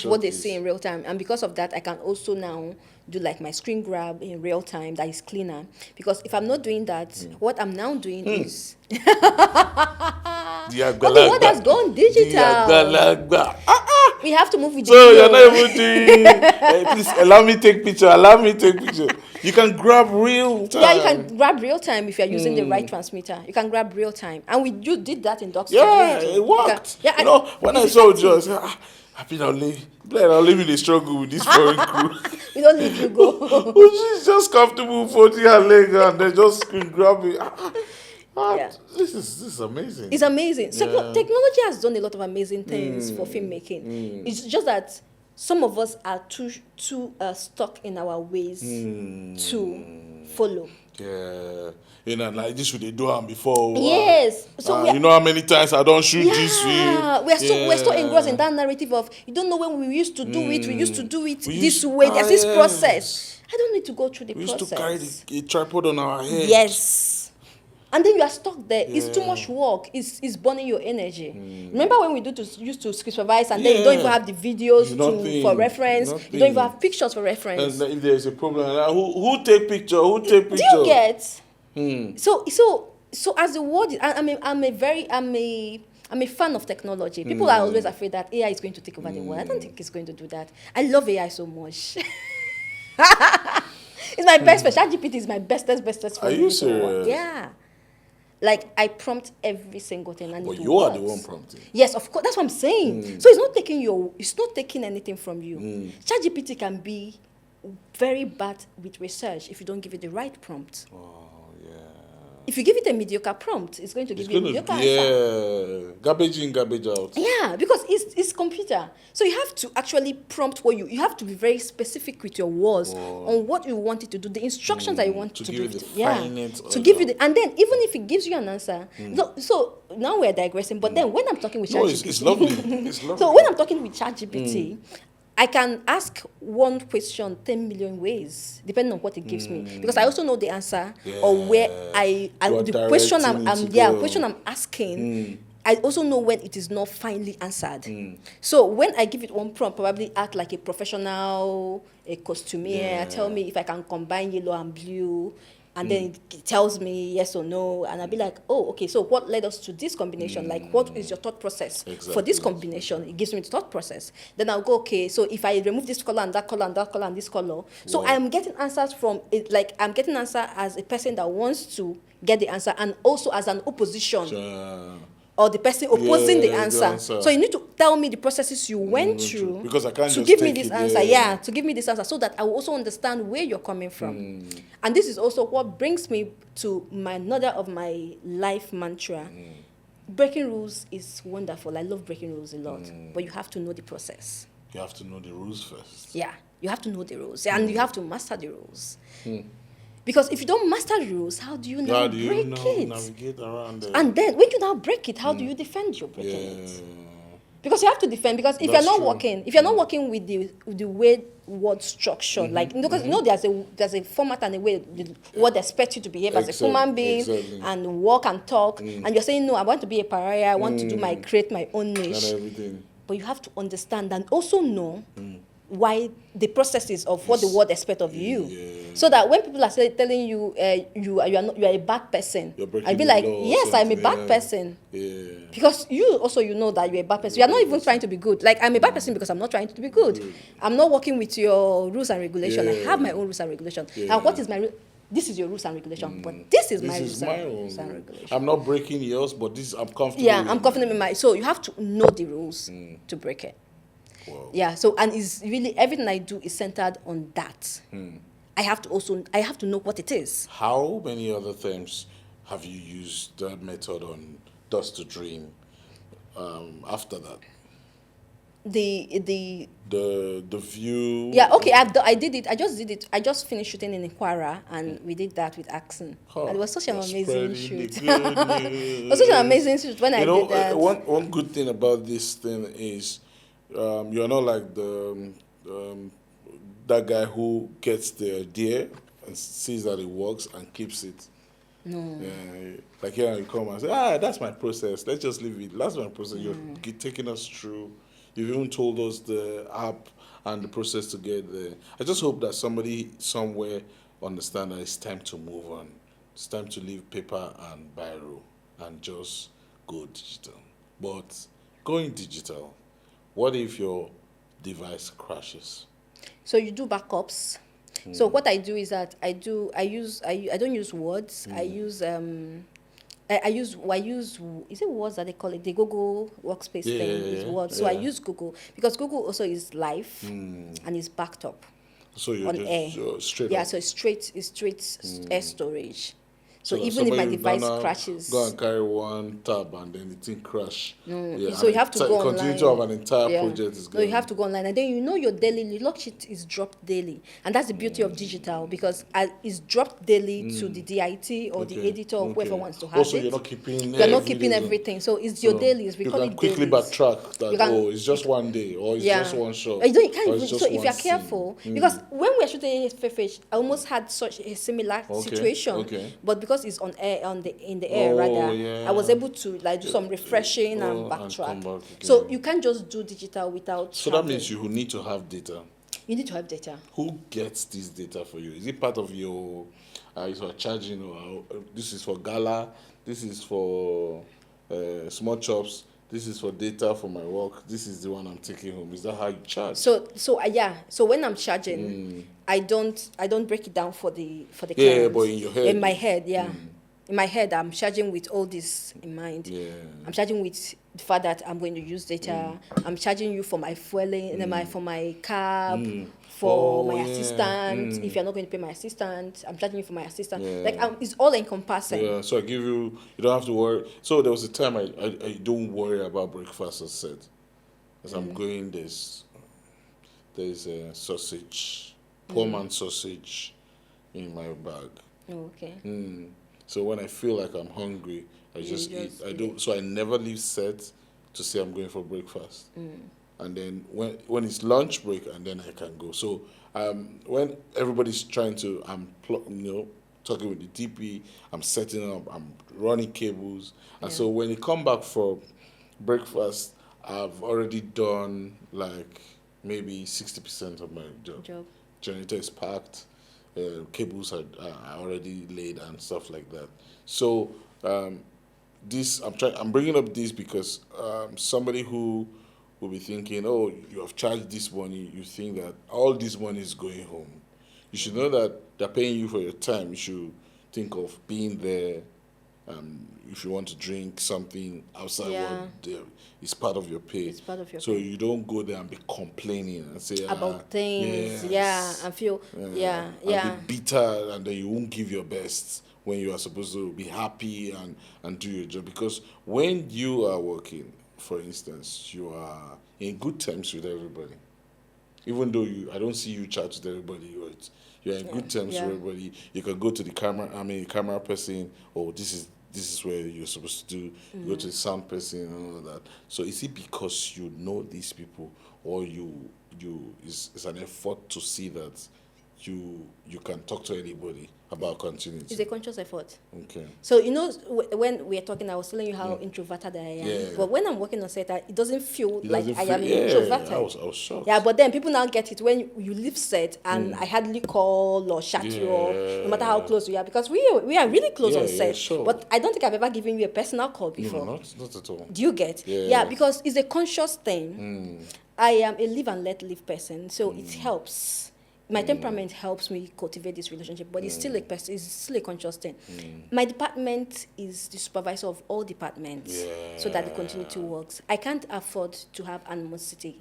what they see in real time, and because of that, I can also now do like my screen grab in real time. That is cleaner, because if I'm not doing that, what I'm now doing is what has gone digital. We have to move with so you're not even doing please allow me take picture. You can grab real time. You can grab real time if you're using the right transmitter. You can grab real time, and you did that in Docs. It worked. When I saw Joyce, I'll leave the struggle with this foreign crew. We don't leave you go. She's just comfortable putting her leg and then just screen grabbing. This is amazing. It's amazing. So technology has done a lot of amazing things for filmmaking. It's just that some of us are too stuck in our ways to follow. Like this we do them before. Yes. So you know how many times I don't shoot this way. We're so engrossed in that narrative of, you don't know when we used to do it. We used to do it this way. There's this process. I don't need to go through the process. We used to carry a tripod on our head. Yes. And then you are stuck there. It's too much work. It's burning your energy. Remember when we used to script supervise, and then you don't even have the videos for reference. You don't even have pictures for reference. And if there's a problem, who take picture? Who take picture? Do you get? So as the word, I'm a fan of technology. People are always afraid that AI is going to take over the world. I don't think it's going to do that. I love AI so much. It's my best friend. ChatGPT is my bestest friend. Are you serious? Yeah. Like, I prompt every single thing. And but you are the one prompting. Yes, of course. That's what I'm saying. So it's not taking anything from you. ChatGPT can be very bad with research if you don't give it the right prompt. If you give it a mediocre prompt, it's going to give you a mediocre answer. Yeah, garbage in, garbage out. Yeah, because it's computer. So you have to actually prompt what you have to be very specific with your words on what you want it to do, the instructions that you want to give it. To give you and then even if it gives you an answer, so now we're digressing, but then when I'm talking with ChatGPT, it's lovely. It's lovely. So when I'm talking with ChatGPT, I can ask one question 10 million ways, depending on what it gives me, because I also know the answer or where the question I'm asking. I also know when it is not finally answered. So when I give it one prompt, probably act like a professional, a costumier, tell me if I can combine yellow and blue. And then it tells me yes or no, and I'll be like, oh, okay, so what led us to this combination? Like, what is your thought process for this combination? It gives me the thought process. Then I'll go, okay, so if I remove this color and that color and that color and this color, so I'm getting answers from it, like I'm getting answer as a person that wants to get the answer, and also as an opposition. Or the person opposing the answer. So you need to tell me the processes you went through because I can't to just give me this it, answer. To give me this answer so that I will also understand where you're coming from. And this is also what brings me to another of my life mantra. Breaking rules is wonderful. I love breaking rules a lot. But you have to know the process. You have to know the rules first. Yeah, you have to know the rules. And you have to master the rules. Because if you don't master the rules, how do you now break it? Navigate around it? And then when you now break it, how do you defend your breaking it? Because you have to defend. Because if you're not working with the way word structure, like because there's a format and a way the word expects you to behave as a human being and walk and talk, and you're saying no, I want to be a pariah, I want to create my own niche. And everything. But you have to understand and also know why the processes of what the world expects of you, so that when people are telling you you are a bad person, I'll be like, yes, I'm a bad person, because you know that you're a bad person. You're not even trying to be good. Like, I'm a bad person because I'm not trying to be good. I'm not working with your rules and regulation. I have my own rules and regulation. And what is my this is your rules and regulation, but this is my rules and regulation. I'm not breaking yours, but I'm comfortable. Yeah, I'm confident in my. So you have to know the rules to break it. Wow. Yeah, so and it's really everything I do is centered on that. I have to know what it is. How many other times have you used that method on Dust to Dream after that? The view. Yeah, okay, I did it. I just did it. I just finished shooting in Ikwara, and we did that with Axon. And it was such an amazing shoot. It was such an amazing shoot when I did that. One good thing about this thing is you're not like that guy who gets the idea and sees that it works and keeps it. No. Like here you come and say, that's my process. Let's just leave it. That's my process. You're taking us through. You've even told us the app and the process to get there. I just hope that somebody somewhere understand that it's time to move on. It's time to leave paper and biro and just go digital. But going digital, what if your device crashes? So you do backups. So what I do is that I don't use words. I use is it words that they call it? The Google Workspace thing is words. So I use Google because Google also is live and is backed up. So you're on air. Straight Yeah, up. So it's straight air storage. So even if my device crashes, go and carry one tab and then the thing crash. So you have to go online. Continue to have an entire project is going. No, you have to go online, and then your daily log sheet is dropped daily, and that's the beauty of digital because it's dropped daily to the DIT or the editor or whoever wants to have also, it. You're not keeping everything. So it's your dailies. We call it dailies. You can quickly backtrack that. It's just one day or it's just one shot. So if you're careful, because when we were shooting FFH, I almost had such a similar situation, but because because it's on air in the air rather. Yeah. I was able to like do some refreshing and backtrack. And come back So you can't just do digital without. So that means you need to have data. You need to have data. Who gets this data for you? Is it part of your charging, or this is for gala, this is for small chops, this is for data for my work, this is the one I'm taking home? Is that how you charge? So when I'm charging, I don't break it down for the client. Yeah, but in your head. In my head, yeah. In my head, I'm charging with all this in mind. Yeah. I'm charging with the fact that I'm going to use data. I'm charging you for my fueling, for my cab, for my assistant. If you're not going to pay my assistant, I'm charging you for my assistant. Yeah. It's all encompassing. Yeah, so I give you don't have to worry. So there was a time I don't worry about breakfast, as said. As I'm going, there's a sausage, poor man sausage in my bag. Oh, okay. So when I feel like I'm hungry, I just eat. So I never leave set to say I'm going for breakfast. And then when it's lunch break, and then I can go. So when everybody's trying to, I'm talking with the DP, I'm setting up, I'm running cables. And so when you come back for breakfast, I've already done like maybe 60% of my job. Generator is packed. Cables are already laid and stuff like that. So I'm bringing up this because somebody who will be thinking, oh, you have charged this money, you think that all this money is going home. You should know that they're paying you for your time. You should think of being there. If you want to drink something outside work, it's part of your pay. It's part of your so pay. You don't go there and be complaining and say about things. Yes, and feel and be bitter, and then you won't give your best when you are supposed to be happy and do your job. Because when you are working, for instance, you are in good terms with everybody. Even though I don't see you chat with everybody, right? You're in good terms with everybody. You can go to the camera person, oh, this is where you're supposed to do. You go to the sound person and all of that. So is it because you know these people, or it's an effort to see that you can talk to anybody about continuity? It's a conscious effort. Okay. So, when we are talking, I was telling you how introverted I am. Yeah. But when I'm working on set, it doesn't feel I am introverted. I was shocked. Yeah, but then people now get it when you leave set and I hardly call or chat you up, no matter how close we are, because we are really close on set. Sure. But I don't think I've ever given you a personal call before. No, not at all. Do you get? Yeah, because it's a conscious thing. I am a live and let live person, so it helps. My temperament helps me cultivate this relationship, but it's still a conscious thing. My department is the supervisor of all departments, so that the continuity works. I can't afford to have animosity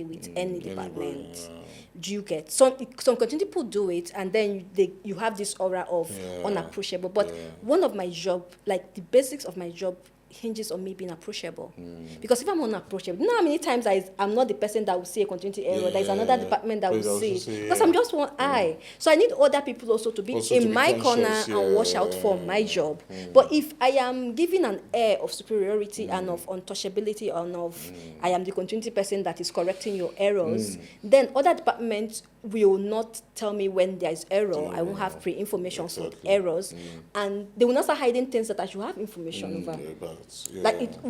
with any department. Do you get? Some continuity people do it, and then you have this aura of unapproachable. But one of my job, like the basics of my job, hinges on me being approachable. Because if I'm unapproachable, you know how many times I'm not the person that will see a continuity error, there's another department that will see it. Because I'm just one eye. So I need other people also to be in my corner and watch out for my job. But if I am giving an air of superiority and of untouchability and of I am the continuity person that is correcting your errors, then other departments will not tell me when there is error. I won't have pre-information for errors. And they will not start hiding things that I should have information over.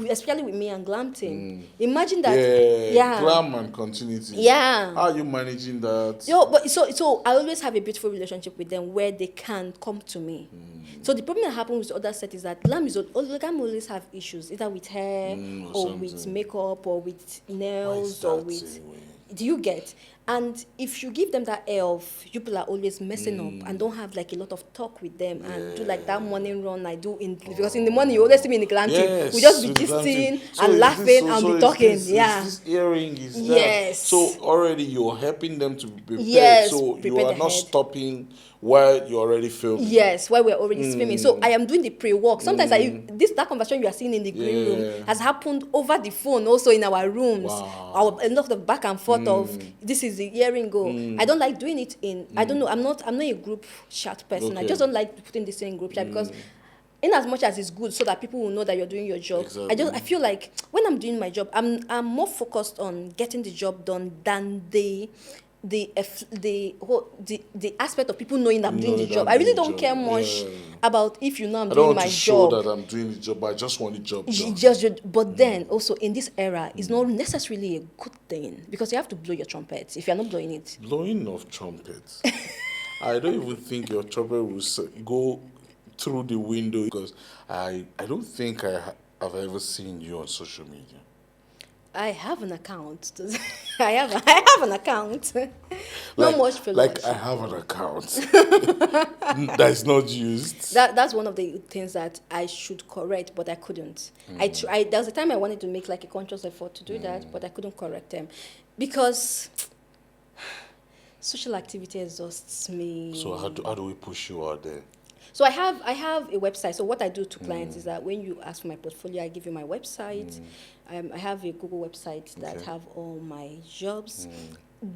Especially with me and Glam team. Imagine that. Glam and continuity. Yeah. How are you managing that? But so I always have a beautiful relationship with them where they can come to me. So the problem that happens with other sets is that Glam always have issues, either with hair or with makeup or with nails or with. Do you get? And if you give them that air of people are always messing up and don't have like a lot of talk with them and do like that morning run I do because in the morning you always see me in the Glam team. We just be gisting and laughing and be talking. This earring is that. Yes. So already you're helping them to be prepared. Yes, so you are not stopping while you're already filming. Yes, while we're already filming. So I am doing the pre-work. Sometimes that conversation you are seeing in the green room has happened over the phone, also in our rooms. Wow. A lot of back and forth of this is the earring go. I don't like doing it in. I don't know. I'm not a group chat person. I just don't like putting this in group chat because. In as much as it's good so that people will know that you're doing your job. Exactly. I feel like when I'm doing my job, I'm more focused on getting the job done than the the aspect of people knowing I'm doing the job. I really don't care much about if you know I'm doing my job. I don't want to show that I'm doing the job, but I just want the job done. But then also in this era, it's not necessarily a good thing because you have to blow your trumpet. If you're not blowing it, blowing of trumpets, I don't even think your trumpet will go through the window because I don't think I've ever seen you on social media. I have an account. I have an account. Not much followers. Like I have an account that is not used. That's one of the things that I should correct, but I couldn't. There was a time I wanted to make like a conscious effort to do that, but I couldn't correct them because social activity exhausts me. So how do we push you out there? So I have a website. So what I do to clients is that when you ask for my portfolio, I give you my website. I have a Google website that have all my jobs.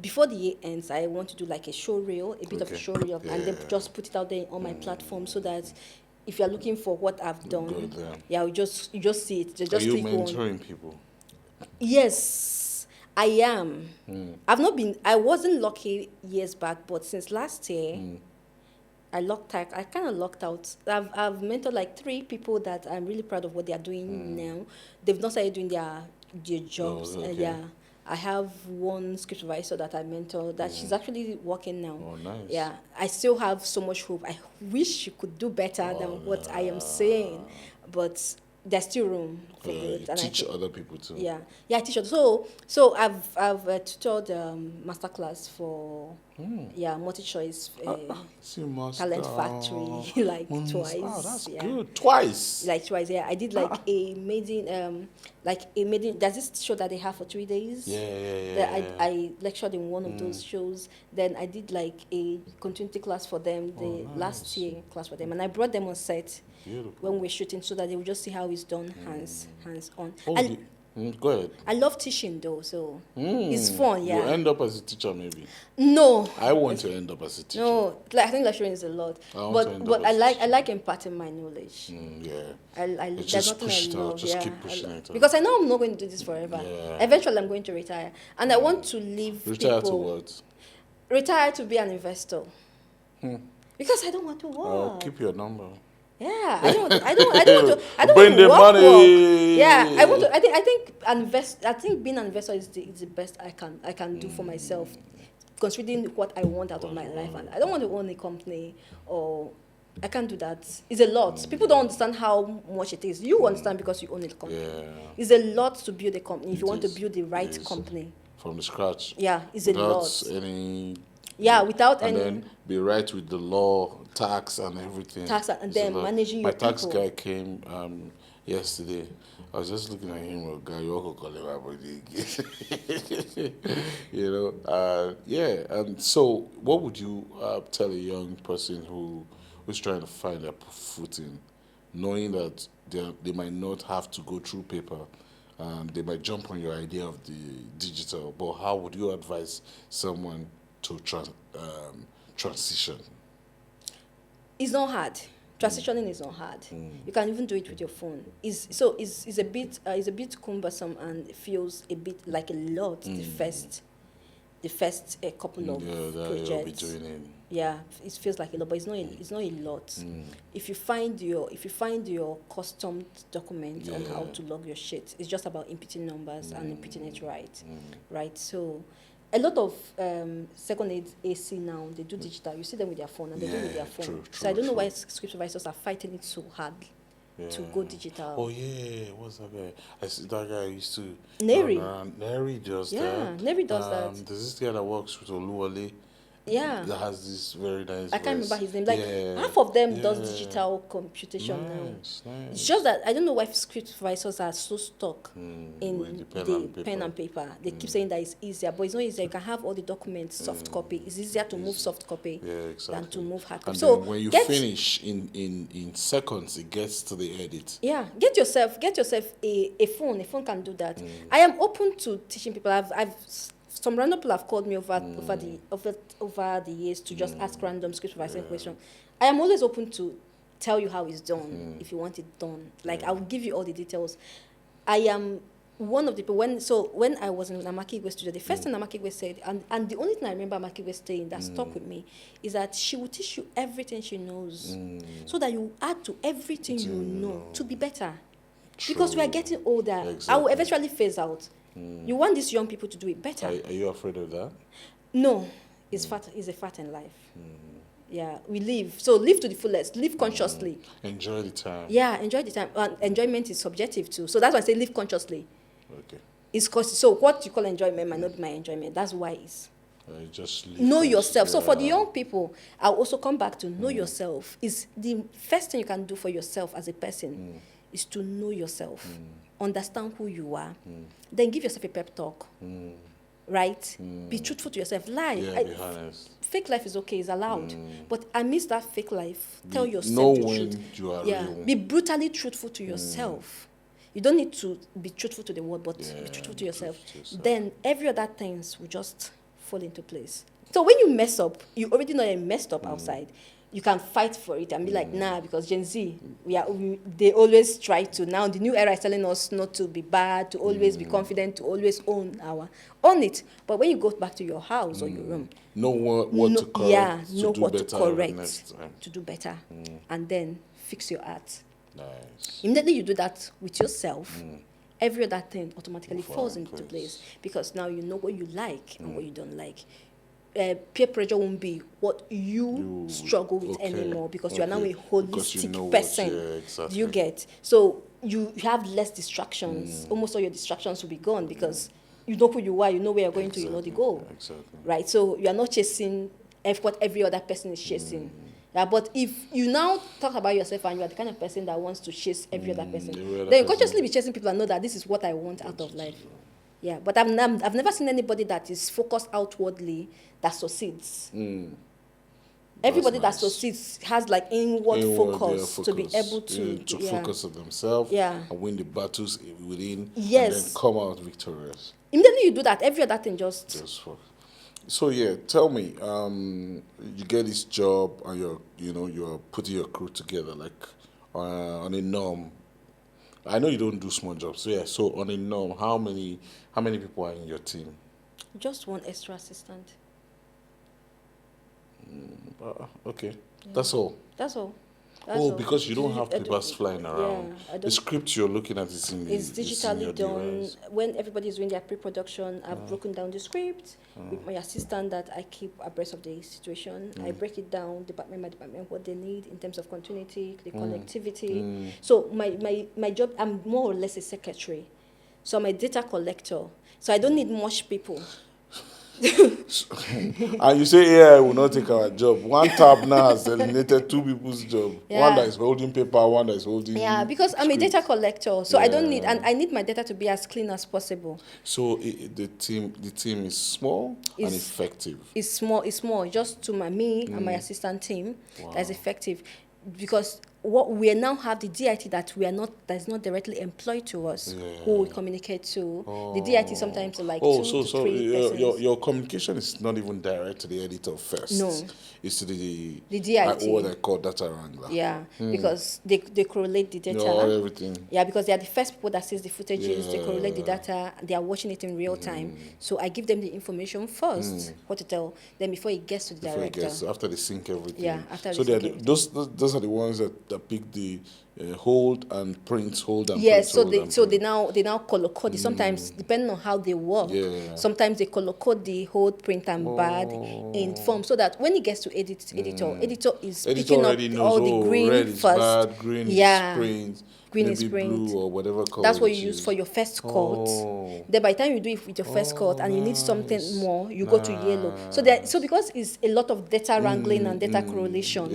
Before the year ends, I want to do like a show reel, a bit of a show reel, and then just put it out there on my platform so that if you're looking for what I've done, you just see it. Are you mentoring people? Yes, I am. I wasn't lucky years back, but since last year, I kind of locked out. I've mentored like 3 people that I'm really proud of what they are doing now. They've not started doing their jobs. I have one script supervisor that I mentor that she's actually working now. Oh, nice. Yeah, I still have so much hope. I wish she could do better than what I am saying, but there's still room for growth. And teach other people too. Yeah, I teach others. So I've tutored masterclass for multi-choice talent factory like twice. Oh, that's good. Twice. Like twice. Yeah, I did like a maiden There's this show that they have for 3 days. I lectured in one of those shows. Then I did like a continuity class for them, last year class for them, and I brought them on set. Beautiful. When we're shooting so that they will just see how it's done hands on. Go ahead. I love teaching though, so it's fun. Yeah. You end up as a teacher maybe. No. I want to end up as a teacher. No, I think lecturing is a lot. But I like imparting my knowledge. There's nothing I love. Keep pushing it. Because I know I'm not going to do this forever. Yeah. Eventually I'm going to retire, and I want to leave retire to what? Retire to be an investor. Because I don't want to work. Keep your number. Yeah, I don't want to bring the money. Yeah, I think being an investor is the best I can do for myself, considering what I want out of my life. And I don't want to own a company, or I can't do that. It's a lot. People don't understand how much it is. You understand because you own a company. Yeah. It's a lot to build a company if you want to build the right company from the scratch. Yeah, it's a lot. Without any. And then be right with the law, tax and everything. And then managing your people. My tax guy came yesterday. I was just looking at him, a guy, you call him you know, and so what would you tell a young person who's trying to find their footing, knowing that they might not have to go through paper, they might jump on your idea of the digital, but how would you advise someone to transition? It's not hard. Transitioning is not hard. You can even do it with your phone. It's a bit cumbersome and it feels a bit like a lot the first couple of projects. You'll be doing it. Yeah, it feels like a lot, but it's not a lot. If you find your custom document on how to log your shit, it's just about inputting numbers and inputting it right. So a lot of second aid AC now, they do digital. You see them with their phone, and they do it with their phone. True, so I don't know why script supervisors are fighting it so hard to go digital. Oh yeah, what's that guy? I see that guy used to. Neri. Neri does that. Yeah, Neri does that. There's this guy that works with Oluwale. Yeah. That has this very nice I can't remember his name. Like half of them does digital computation now. Nice. It's just that I don't know why script supervisors are so stuck in the pen and paper. They keep saying that it's easier, but it's not easier. You can have all the documents soft copy. It's easier to move soft copy than to move hard copy. And so when you finish in seconds, it gets to the edit. Yeah, get yourself a phone. A phone can do that. I am open to teaching people. Some random people have called me over the years to just ask random script supervising questions. I am always open to tell you how it's done if you want it done. Like I will give you all the details. I am one of the people, when I was in Amakiwe studio, the first thing Amakiwe said, and the only thing I remember Amakiwe saying that stuck with me is that she will teach you everything she knows, so that you add to everything you know to be better. True. Because we are getting older. Exactly. I will eventually phase out. You want these young people to do it better. Are you afraid of that? No, it's a fact in life. Yeah, we live. So live to the fullest. Live consciously. Enjoy the time. Yeah, enjoy the time. And enjoyment is subjective too. So that's why I say live consciously. Okay. So what you call enjoyment might not be my enjoyment. That's why it's. Just know yourself. So for the young people, I'll also come back to know yourself. Is the first thing you can do for yourself as a person is to know yourself, understand who you are, then give yourself a pep talk. Right? Be truthful to yourself. Lie. Yeah, be honest. Fake life is okay, it's allowed. But amidst that fake life, tell yourself know the when truth. You are real. Be brutally truthful to yourself. You don't need to be truthful to the world, but be truthful to yourself. Then every other things will just fall into place. So when you mess up, you already know you messed up outside. You can fight for it and be like, nah, because Gen Z, they always try to. Now the new era is telling us not to be bad, to always be confident, to always own it. But when you go back to your house or your room, know what to correct. Yeah, know what to correct to do better, and then fix your art. Nice. Immediately you do that with yourself, every other thing automatically falls into place, because now you know what you like and what you don't like. Peer pressure won't be what you struggle with anymore, because you are now a holistic person. Exactly. Do you get? So you have less distractions. Almost all your distractions will be gone, because you know who you are, you know where you're going to, you know the goal. Exactly. Right? So you are not chasing what every other person is chasing. Yeah, but if you now talk about yourself and you are the kind of person that wants to chase every other person, then you consciously be chasing people and know that this is what I want out of life. Yeah, but I've never seen anybody that is focused outwardly that succeeds. Everybody that succeeds has like inward focus to be able to focus on themselves and win the battles within, and then come out victorious. Immediately you do that, every other thing just focus. So tell me, you get this job and you're putting your crew together like on a norm. I know you don't do small jobs. So on a norm, how many people are in your team? Just one extra assistant. Okay. Yeah. That's all. That's all. Because you don't have papers flying around. The script you're looking at is digitally done. Device. When everybody's doing their pre-production, I've broken down the script with my assistant that I keep abreast of the situation. I break it down department by department, what they need in terms of continuity, the connectivity. So my job, I'm more or less a secretary. So I'm a data collector. So I don't need much people. And you say AI will not take our job. One tab now has eliminated two people's job. One that is holding paper, one that is holding because I'm a data collector, so I don't need, and I need my data to be as clean as possible. So the team is small and effective. It's small, just to me and my assistant team. That's effective, because what we now have the DIT that is not directly employed to us, who we communicate to. The DIT sometimes are like 2 to 3 persons. Your communication is not even direct to the editor first. No, it's to the DIT. What I call data wrangler. Yeah, because they correlate the data. Everything. Yeah, because they are the first people that sees the footages. They correlate the data. They are watching it in real time. So I give them the information first, what to tell them before it gets to the director. After they sync everything. Yeah, after so they sync those are the ones that pick the hold and print, hold and yes, print. They now color code it. Sometimes, depending on how they work, sometimes they color code the hold, print, and bad in form, so that when it gets to editor is picking up all the green red is first. Bad, green is print, green maybe is print, blue or whatever color. That's what you use for your first cut. Then by the time you do it with your first cut and you need something more, you go to yellow. So because it's a lot of data wrangling and data correlation,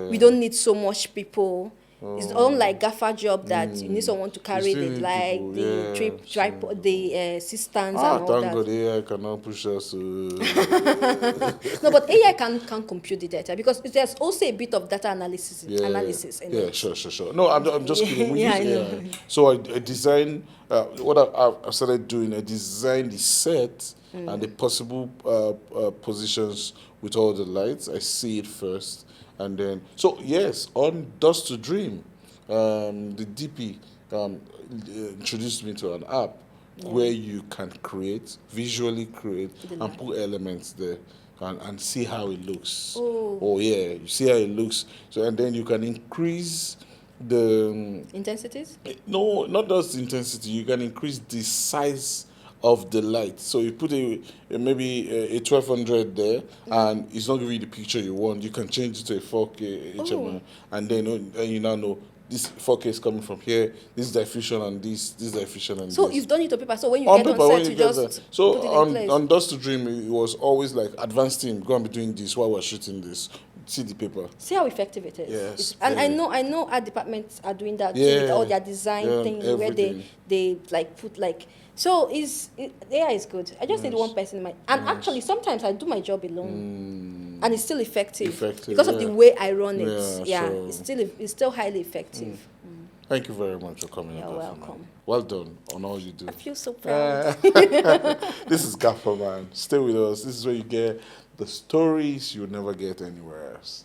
we don't need so much people. It's unlike GAFA job that you need someone to carry the tripod, the assistants and all that. Thank God AI cannot push us. No, but AI can compute the data, because there's also a bit of data analysis in it. Sure. No, I'm just kidding. We use AI. So I design, what I've started doing, I design the set and the possible positions with all the lights. I see it first. And then, on Dust to Dream, the DP introduced me to an app where you can visually create, and light. put elements there and see how it looks. Oh. Yeah, you see how it looks. So, and then you can increase the intensities. No, not just the intensity. You can increase the size of the light. So you put maybe a 1200 there, and it's not giving you the picture you want. You can change it to a 4K HMI, and then you now know this 4K is coming from here. This is diffusion and this diffusion and so this. You've done it on paper. So when you on get paper, on when set, you you get just there. So put it in place. on Dust to Dream, it was always like advanced team go and be doing this while we're shooting this. See the paper. See how effective it is. Yes, And I know our departments are doing that too, Yeah. with all their design things where everything. they like put like. So AI is good. I just need one person in my. And actually, sometimes I do my job alone, and it's still effective because of the way I run it. Yeah, it's still highly effective. Thank you very much for coming. You're welcome. Well done on all you do. I feel so proud. This is Gaffer Man. Stay with us. This is where you get the stories you'll never get anywhere else.